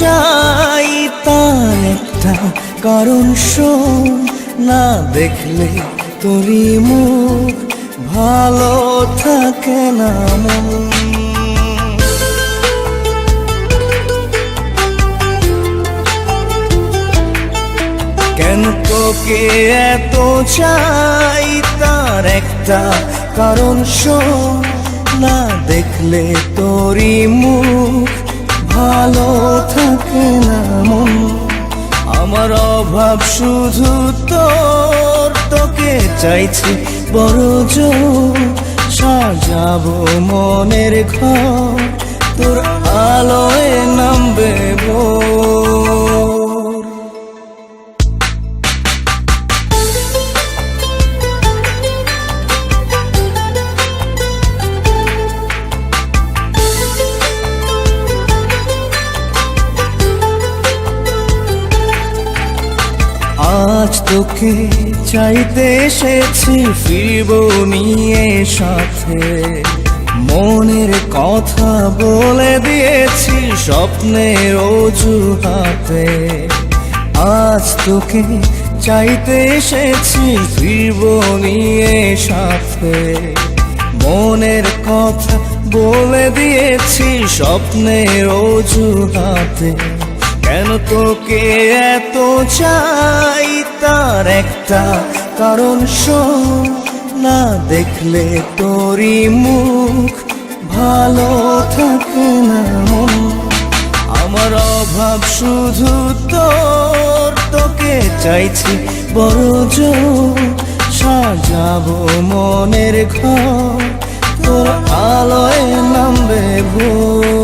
চাই তার একটা কারণ শোন, না দেখলে তোরই মুখ ভালো থাকে না মন। কেন তোকে এত চাই তার একটা কারণ শোন, না দেখলে তোরই মুখ ভালো থাকে না মন। আমার অভাব শুধু তোর, তোকে চাইছি বড় জোর, সাজাবো মনের ঘর, তোর আলোয় নামবে ভোর। আজ তোকে চাইতে এসেছি, ফিরবো নিয়ে সাথে, মনের কথা বলে দিয়েছি স্বপ্নের অজুহাতে। আজ তোকে চাইতে এসেছি, ফিরবো নিয়ে সাথে, মনের কথা বলে দিয়েছি স্বপ্নের অজুহাতে। কেন তোকে এত চাই তার একটা কারণ শোন, না দেখলে তোরই মুখ ভালো থাকে না মন। আমার অভাব শুধু তোর, তোকে চাইছি বড় জোর, সাজাবো মনের ঘর, তোর আলোয় নামবে ভোর।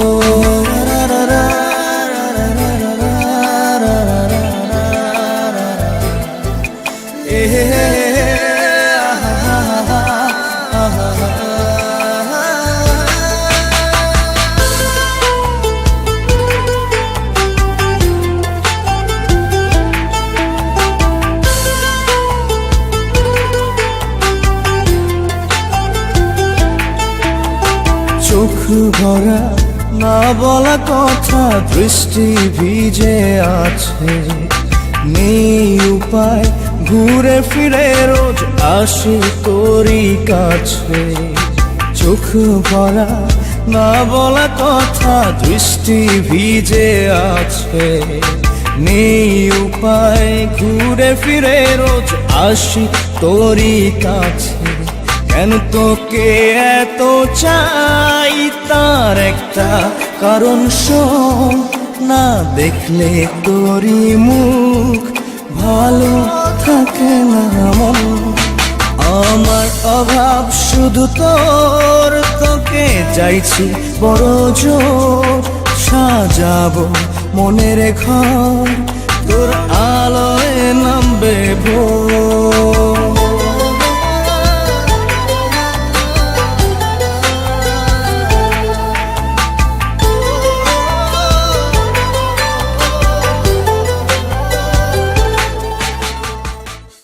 চোখ ভরা না বলা কথা, দৃষ্টি ভিজে আছে, নেই উপায় ঘুরে ফিরে রোজ আসি তোরই কাছে। চোখ ভরা না বলা কথা, দৃষ্টি ভিজে আছে, নেই উপায় ঘুরে ফিরে রোজ আসি তোরই কাছে। কেন তোকে এত চাই তার একটা কারণ শোন, না দেখলে তোরই মুখ ভালো থাকে না মন। আমার অভাব শুধু তোর, তোকে চাইছি বড় জোর, সাজাবো মনের ঘর, তোর